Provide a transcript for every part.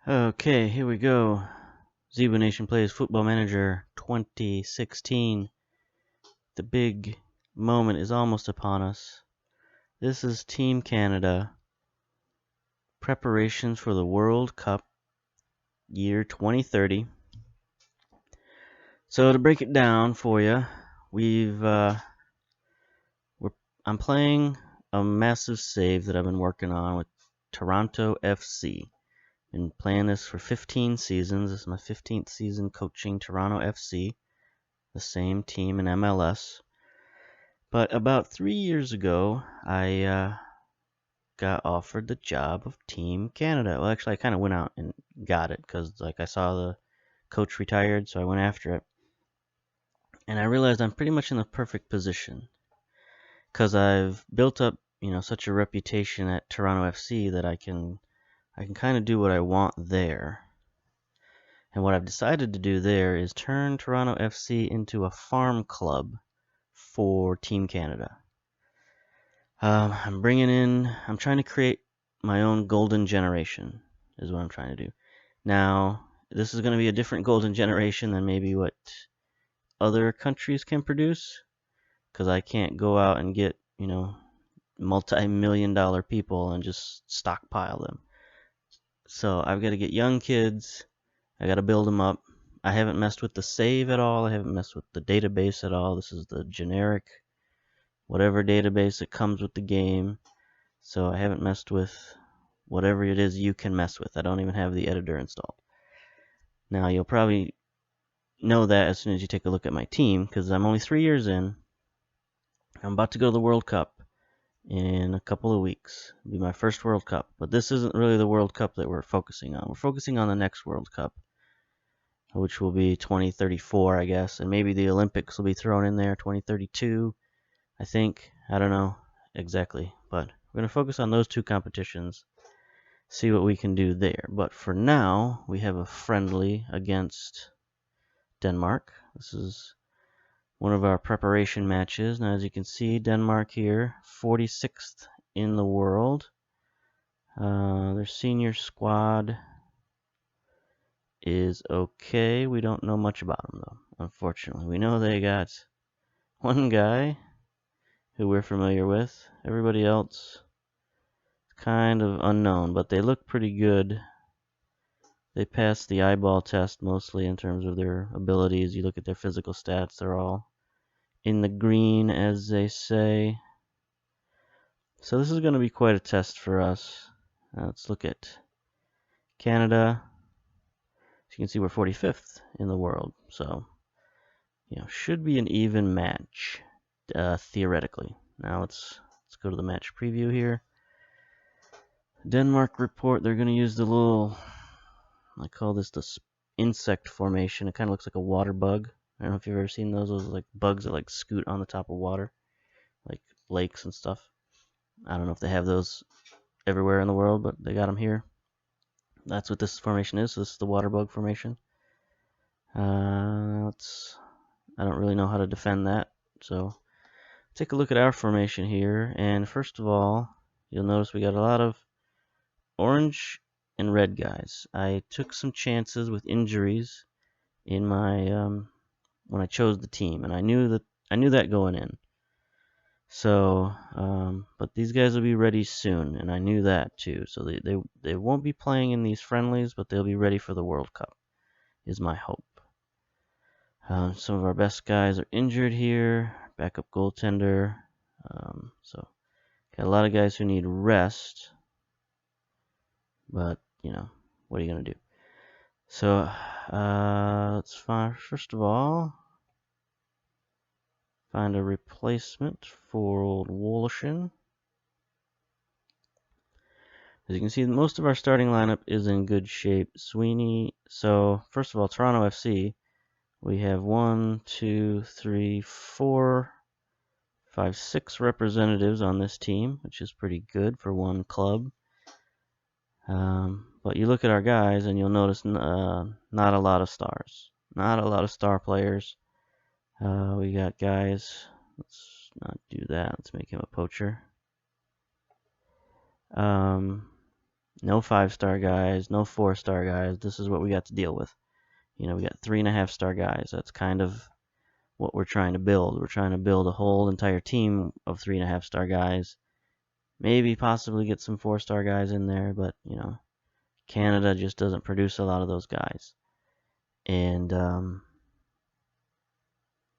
Okay, here we go. Zebra Nation plays Football Manager 2016. The big moment is almost upon us. This is Team Canada. Preparations for the World Cup year 2030. So to break it down for you, I'm playing a massive save that I've been working on with Toronto FC. Been playing this for 15 seasons. This is my 15th season coaching Toronto FC, the same team in MLS. But about 3 years ago, I got offered the job of Team Canada. Well, actually, I kind of went out and got it because, I saw the coach retired, so I went after it. And I realized I'm pretty much in the perfect position because I've built up, such a reputation at Toronto FC that I can kind of do what I want there. And what I've decided to do there is turn Toronto FC into a farm club for Team Canada. I'm trying to create my own golden generation, is what I'm trying to do. Now, this is going to be a different golden generation than maybe what other countries can produce, because I can't go out and get, multi-million-dollar people and just stockpile them. So I've got to get young kids. I got to build them up. I haven't messed with the save at all. I haven't messed with the database at all. This is the generic, whatever database that comes with the game. So I haven't messed with whatever it is you can mess with. I don't even have the editor installed. Now, you'll probably know that as soon as you take a look at my team, because I'm only 3 years in. I'm about to go to the World Cup in a couple of weeks. It'll be my first World Cup. But this isn't really the World Cup that we're focusing on. We're focusing on the next World Cup, which will be 2034, I guess. And maybe the Olympics will be thrown in there, 2032, I think. I don't know exactly. But we're going to focus on those two competitions, see what we can do there. But for now, we have a friendly against Denmark. This is one of our preparation matches. Now, as you can see, Denmark here, 46th in the world. Their senior squad is okay. We don't know much about them, though, unfortunately. We know they got one guy who we're familiar with. Everybody else kind of unknown, but they look pretty good. They passed the eyeball test mostly in terms of their abilities. You look at their physical stats, they're all in the green, as they say. So this is going to be quite a test for us. Let's look at Canada. As you can see, we're 45th in the world. So, should be an even match, theoretically. Now let's go to the match preview here. Denmark report, they're going to use the little, I call this the insect formation. It kind of looks like a water bug. I don't know if you've ever seen those. Those are like bugs that scoot on the top of water, like lakes and stuff. I don't know if they have those everywhere in the world, but they got them here. That's what this formation is. So this is the water bug formation. I don't really know how to defend that. So take a look at our formation here. And first of all, you'll notice we got a lot of orange and red guys. I took some chances with injuries in my when I chose the team, and I knew that going in. So, but these guys will be ready soon, and I knew that too. So they won't be playing in these friendlies, but they'll be ready for the World Cup, is my hope. Some of our best guys are injured here. Backup goaltender. So got a lot of guys who need rest, but what are you gonna do? So let's first of all find a replacement for old Woloshin. As you can see, most of our starting lineup is in good shape. Sweeney. So first of all, Toronto FC. We have 1, 2, 3, 4, 5, 6 representatives on this team, which is pretty good for one club. But you look at our guys and you'll notice not a lot of stars. Not a lot of star players. We got guys. Let's not do that. Let's make him a poacher. No 5-star guys, no 4-star guys. This is what we got to deal with. We got 3.5-star guys. That's kind of what we're trying to build. We're trying to build a whole entire team of 3.5-star guys. Maybe possibly get some 4-star guys in there, but Canada just doesn't produce a lot of those guys. And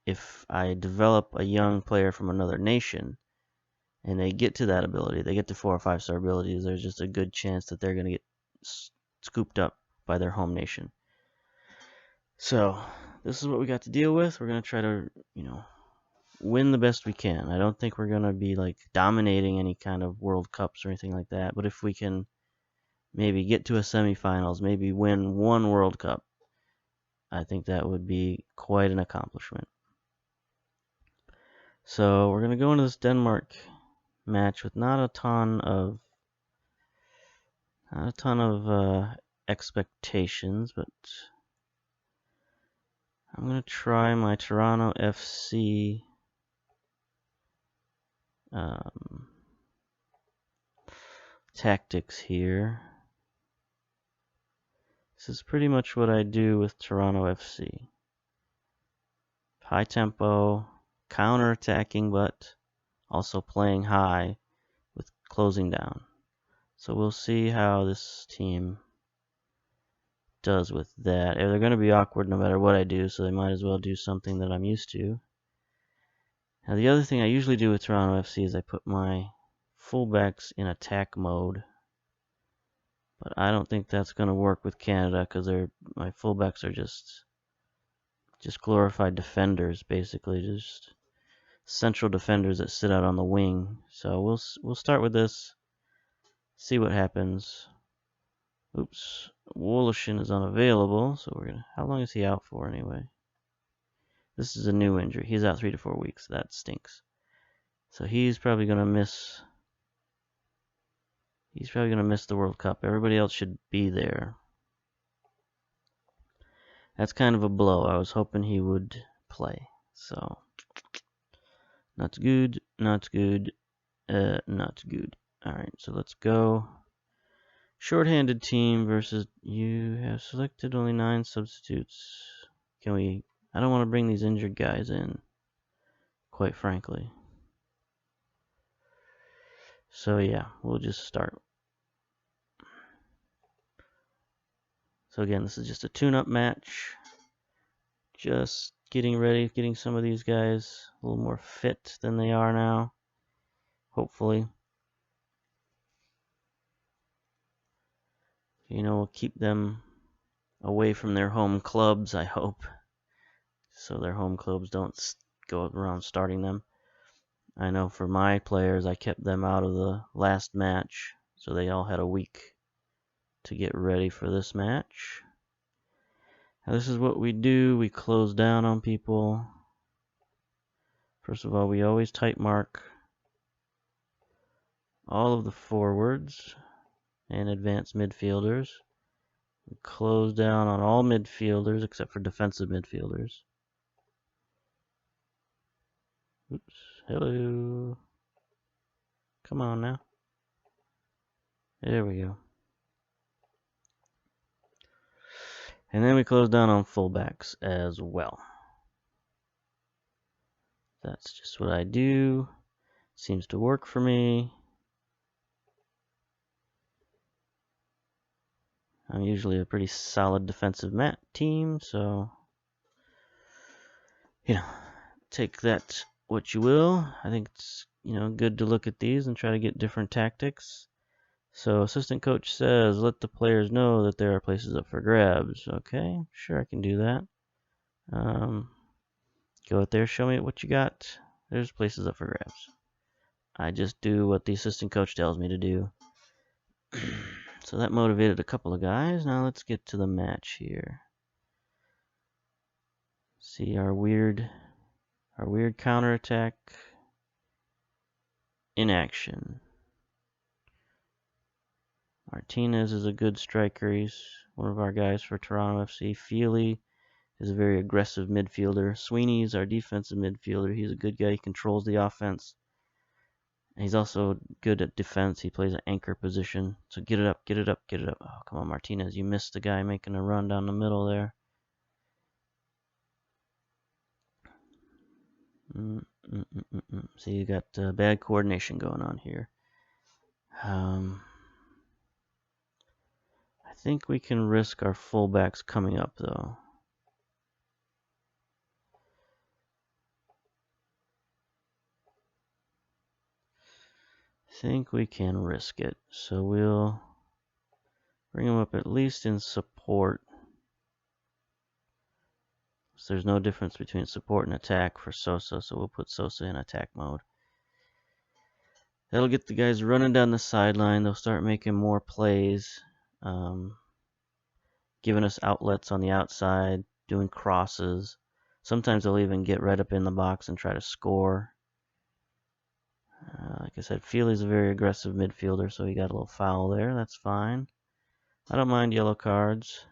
if I develop a young player from another nation and they get to that ability, they get to 4 or 5-star abilities, there's just a good chance that they're going to get scooped up by their home nation. So this is what we got to deal with. We're going to try to, win the best we can. I don't think we're going to be like dominating any kind of World Cups or anything like that, but if we can maybe get to a semifinals, maybe win one World Cup, I think that would be quite an accomplishment. So we're going to go into this Denmark match with not a ton of expectations, but I'm going to try my Toronto FC tactics here. This is pretty much what I do with Toronto FC. High tempo, counter-attacking, but also playing high with closing down. So we'll see how this team does with that. They're going to be awkward no matter what I do, so they might as well do something that I'm used to. Now the other thing I usually do with Toronto FC is I put my fullbacks in attack mode. But I don't think that's going to work with Canada because my fullbacks are just glorified defenders, basically, just central defenders that sit out on the wing. So we'll start with this, see what happens. Oops, Wolishin is unavailable, so we're gonna. How long is he out for anyway? This is a new injury. He's out 3 to 4 weeks. That stinks. So he's probably gonna miss. He's probably gonna miss the World Cup. Everybody else should be there. That's kind of a blow. I was hoping he would play. So not good. Not good. Not good. All right. So let's go. Shorthanded team versus you have selected only 9 substitutes. Can we? I don't want to bring these injured guys in, quite frankly. So yeah, we'll just start. So again, this is just a tune-up match. Just getting ready, getting some of these guys a little more fit than they are now. Hopefully. We'll keep them away from their home clubs, I hope. So their home clubs don't go around starting them. I know for my players, I kept them out of the last match, so they all had a week to get ready for this match. Now this is what we do. We close down on people. First of all, we always type mark all of the forwards and advanced midfielders. We close down on all midfielders except for defensive midfielders. Oops. Hello. Come on now. There we go. And then we close down on fullbacks as well. That's just what I do. Seems to work for me. I'm usually a pretty solid defensive team, so take that what you will. I think it's good to look at these and try to get different tactics. So assistant coach says, let the players know that there are places up for grabs. Okay, sure, I can do that. Go out there, show me what you got. There's places up for grabs. I just do what the assistant coach tells me to do. So that motivated a couple of guys. Now let's get to the match here. See our weird counterattack in action. Martinez is a good striker. He's one of our guys for Toronto FC. Feely is a very aggressive midfielder. Sweeney's our defensive midfielder. He's a good guy. He controls the offense. He's also good at defense. He plays an anchor position. So get it up, get it up, get it up. Oh, come on, Martinez. You missed the guy making a run down the middle there. So you got bad coordination going on here. I think we can risk our fullbacks coming up, though. I think we can risk it. So we'll bring him up at least in support. So there's no difference between support and attack for Sosa, so we'll put Sosa in attack mode. That'll get the guys running down the sideline. They'll start making more plays, giving us outlets on the outside, doing crosses. Sometimes they'll even get right up in the box and try to score. Like I said, Feely's a very aggressive midfielder, so he got a little foul there. That's fine. I don't mind yellow cards.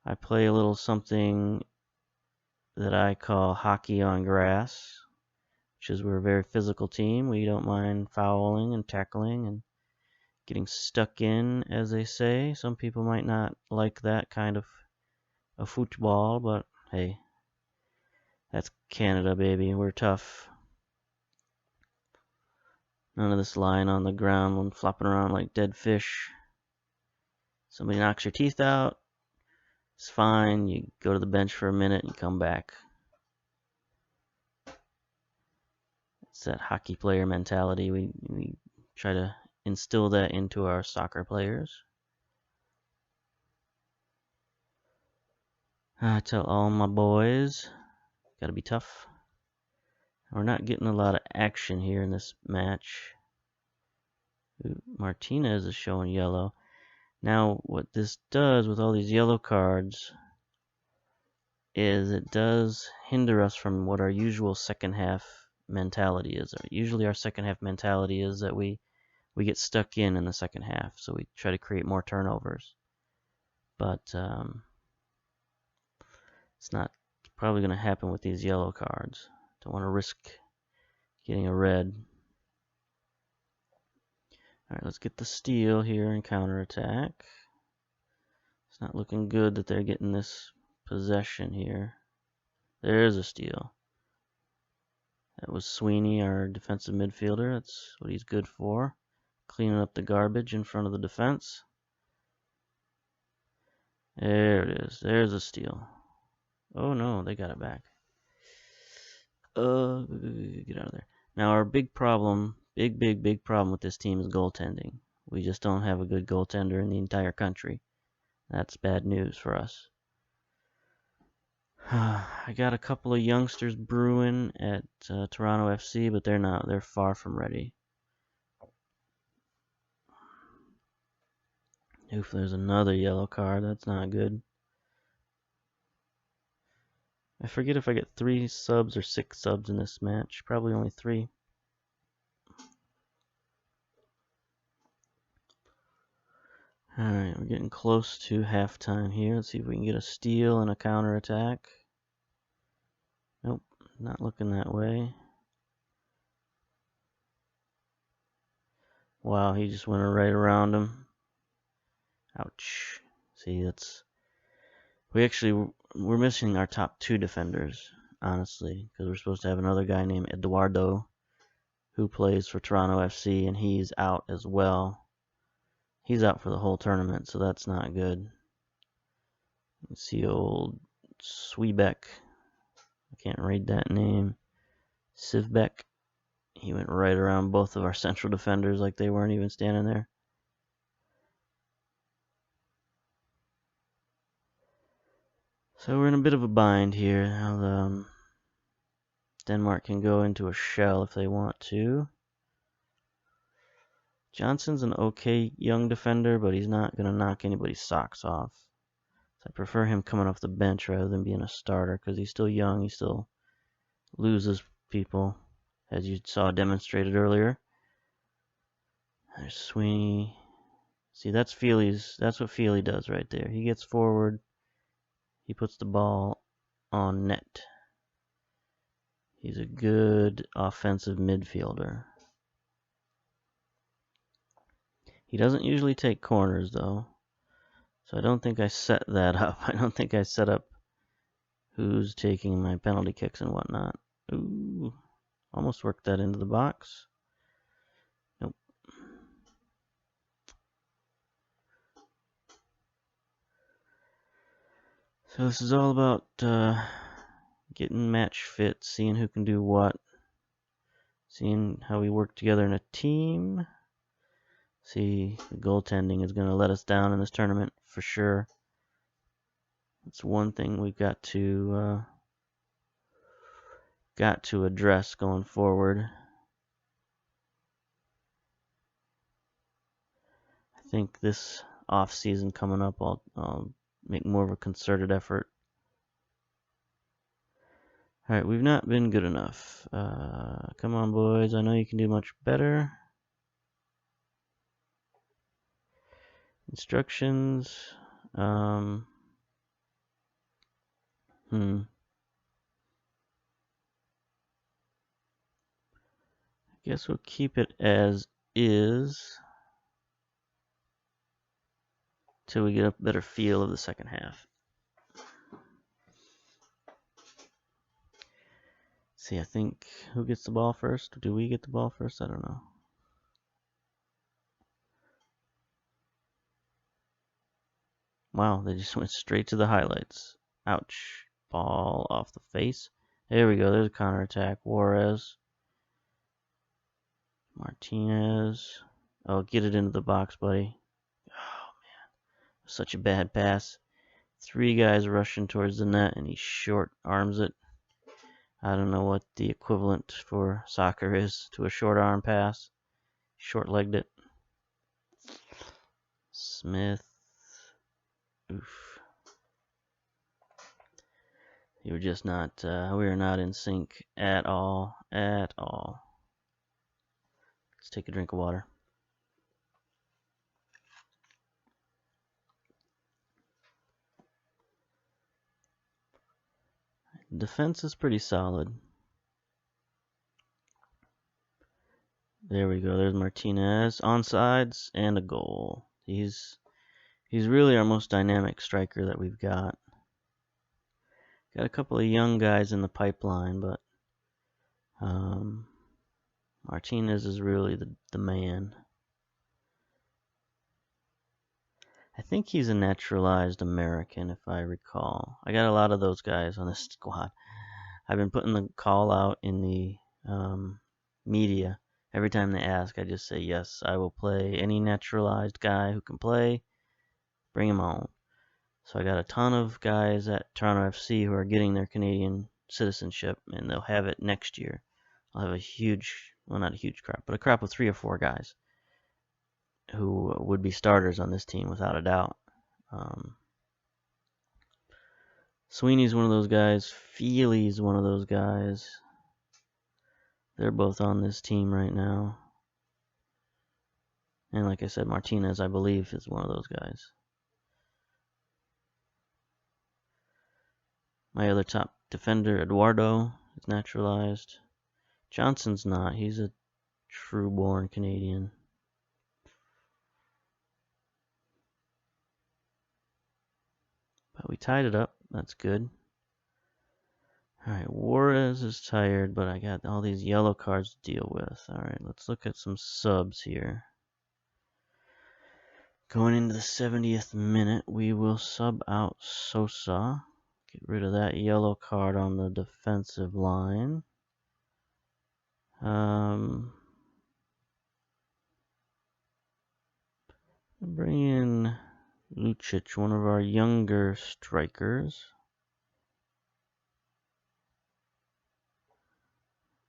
I play a little something that I call hockey on grass, which is we're a very physical team. We don't mind fouling and tackling and getting stuck in, as they say. Some people might not like that kind of a football, but hey, that's Canada, baby. We're tough. None of this lying on the ground and flopping around like dead fish. Somebody knocks your teeth out, it's fine. You go to the bench for a minute and you come back. It's that hockey player mentality. We try to instill that into our soccer players. I tell all my boys, gotta be tough. We're not getting a lot of action here in this match. Martinez is showing yellow. Now, what this does with all these yellow cards is it does hinder us from what our usual second half mentality is. Usually our second half mentality is that we get stuck in the second half, so we try to create more turnovers. But it's not probably going to happen with these yellow cards. Don't want to risk getting a red. Alright, let's get the steal here and counterattack. It's not looking good that they're getting this possession here. There's a steal. That was Sweeney, our defensive midfielder. That's what he's good for. Cleaning up the garbage in front of the defense. There it is. There's a steal. Oh no, they got it back. Get out of there. Now our big problem, big problem with this team is goaltending. We just don't have a good goaltender in the entire country. That's bad news for us. I got a couple of youngsters brewing at Toronto FC, but they're far from ready. Oof, there's another yellow card. That's not good. I forget if I get 3 subs or 6 subs in this match. Probably only 3. Alright, we're getting close to halftime here. Let's see if we can get a steal and a counterattack. Nope, not looking that way. Wow, he just went right around him. Ouch. See, we're missing our top 2 defenders, honestly, because we're supposed to have another guy named Eduardo who plays for Toronto FC, and he's out as well. He's out for the whole tournament, so that's not good. Let's see old Sweebeck. I can't read that name. Sivbeck. He went right around both of our central defenders like they weren't even standing there. So we're in a bit of a bind here. Now Denmark can go into a shell if they want to. Johnson's an okay young defender, but he's not going to knock anybody's socks off. So I prefer him coming off the bench rather than being a starter because he's still young. He still loses people, as you saw demonstrated earlier. There's Sweeney. See, that's what Feely does right there. He gets forward. He puts the ball on net. He's a good offensive midfielder. He doesn't usually take corners, though. So I don't think I set that up. I don't think I set up who's taking my penalty kicks and whatnot. Ooh, almost worked that into the box. Nope. So this is all about getting match fit, seeing who can do what, seeing how we work together in a team. See, the goaltending is going to let us down in this tournament for sure. It's one thing we've got to address going forward. I think this off season coming up, I'll make more of a concerted effort. All right, we've not been good enough. Come on, boys. I know you can do much better. Instructions. I guess we'll keep it as is till we get a better feel of the second half. See, I think who gets the ball first? Do we get the ball first? I don't know. Wow, they just went straight to the highlights. Ouch. Ball off the face. There we go. There's a counterattack. Juarez. Martinez. Oh, get it into the box, buddy. Oh, man. Such a bad pass. 3 guys rushing towards the net, and he short arms it. I don't know what the equivalent for soccer is to a short arm pass. Short legged it. Smith. Oof. We were not in sync at all. Let's take a drink of water. Defense is pretty solid. There we go. There's Martinez. Onsides and a goal. He's really our most dynamic striker that we've got. Got a couple of young guys in the pipeline, but Martinez is really the man. I think he's a naturalized American, if I recall. I got a lot of those guys on this squad. I've been putting the call out in the media. Every time they ask, I just say, yes, I will play any naturalized guy who can play. Bring him on. So I got a ton of guys at Toronto FC who are getting their Canadian citizenship, and they'll have it next year. I'll have a huge, well, not a huge crop, but a crop of 3 or 4 guys who would be starters on this team without a doubt. Sweeney's one of those guys. Feely's one of those guys. They're both on this team right now. And like I said, Martinez, I believe, is one of those guys. My other top defender, Eduardo, is naturalized. Johnson's not. He's a true-born Canadian. But we tied it up. That's good. Alright, Juarez is tired, but I got all these yellow cards to deal with. Alright, let's look at some subs here. Going into the 70th minute, we will sub out Sosa. Get rid of that yellow card on the defensive line. Bring in Lucic, one of our younger strikers.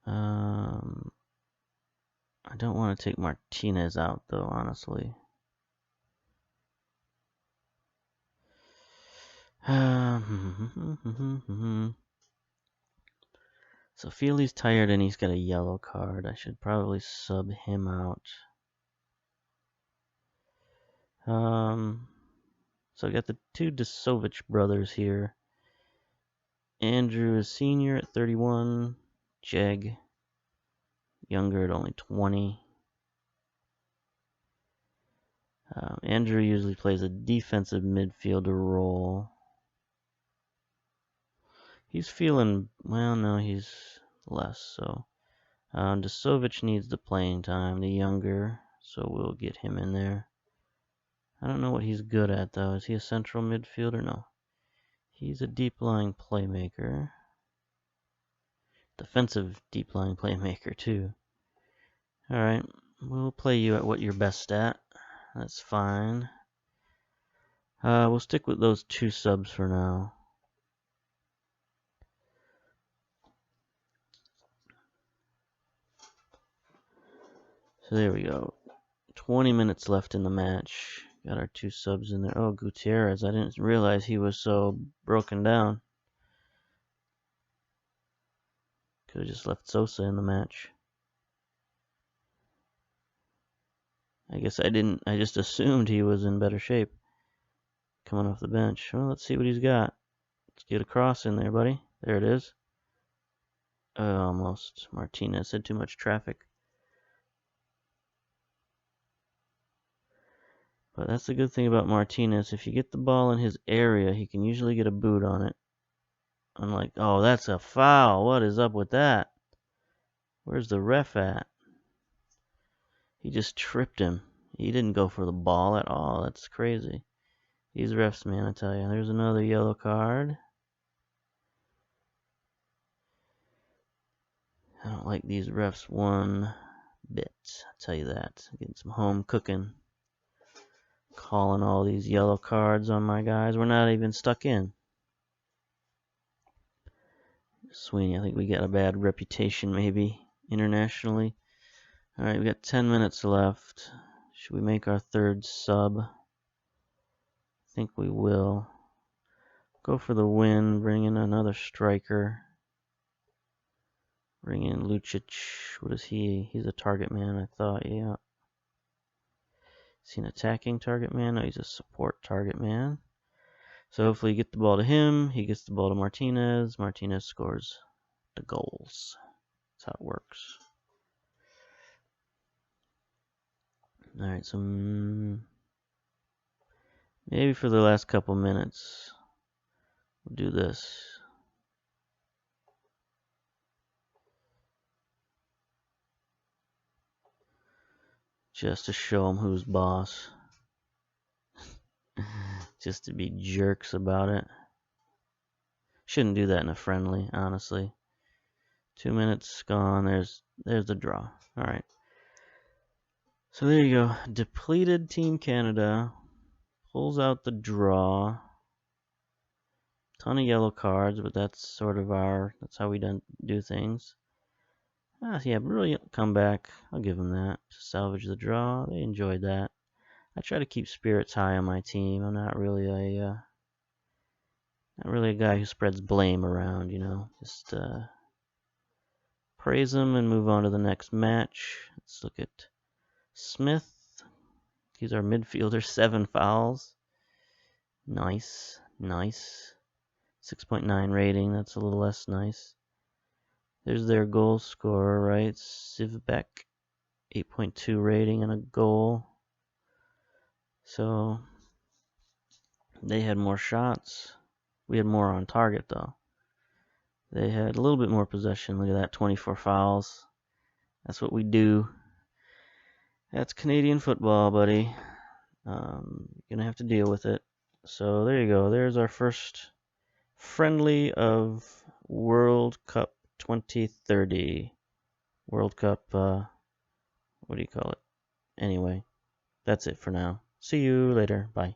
I don't want to take Martinez out, though, honestly. So Feely's tired and he's got a yellow card. I should probably sub him out. So I got the 2 Desovich brothers here. Andrew is senior at 31. Jeg. Younger at only 20. Andrew usually plays a defensive midfielder role. He's feeling, well, no, he's less, so. Dasovic needs the playing time, the younger, so we'll get him in there. I don't know what he's good at, though. Is he a central midfielder? No. He's a deep-lying playmaker. Defensive deep-lying playmaker, too. Alright, we'll play you at what you're best at. That's fine. We'll stick with those 2 subs for now. So there we go. 20 minutes left in the match. Got our 2 subs in there. Oh, Gutierrez. I didn't realize he was so broken down. Could have just left Sosa in the match. I guess I didn't. I just assumed he was in better shape coming off the bench. Well, let's see what he's got. Let's get a cross in there, buddy. There it is. Almost. Martinez had too much traffic. But that's the good thing about Martinez. If you get the ball in his area, he can usually get a boot on it. Unlike, oh, that's a foul. What is up with that? Where's the ref at? He just tripped him. He didn't go for the ball at all. That's crazy. These refs, man, I tell you. There's another yellow card. I don't like these refs one bit. I'll tell you that. Getting some home cooking. Calling all these yellow cards on my guys. We're not even stuck in. Sweeney, I think we got a bad reputation maybe internationally. Alright, we got 10 minutes left. Should we make our 3rd sub? I think we will. Go for the win. Bring in another striker. Bring in Lucic. What is he? He's a target man, I thought, yeah. Is he an attacking target man? No, he's a support target man. So hopefully you get the ball to him. He gets the ball to Martinez. Martinez scores the goals. That's how it works. Alright, so maybe for the last couple minutes, we'll do this. Just to show him who's boss. Just to be jerks about it. Shouldn't do that in a friendly, honestly. 2 minutes gone. There's the draw. Alright. So there you go. Depleted Team Canada pulls out the draw. Ton of yellow cards, but that's sort of that's how we do things. Yeah, brilliant comeback. I'll give them that. To salvage the draw. They enjoyed that. I try to keep spirits high on my team. I'm not really a guy who spreads blame around, you know. Just praise them and move on to the next match. Let's look at Smith. He's our midfielder. 7 fouls. Nice. 6.9 rating. That's a little less nice. There's their goal scorer, right? Sivbek. 8.2 rating and a goal. So they had more shots. We had more on target, though. They had a little bit more possession. Look at that, 24 fouls. That's what we do. That's Canadian football, buddy. You're going to have to deal with it. So there you go. There's our first friendly of World Cup 2030. World Cup, what do you call it? Anyway, that's it for now. See you later. Bye.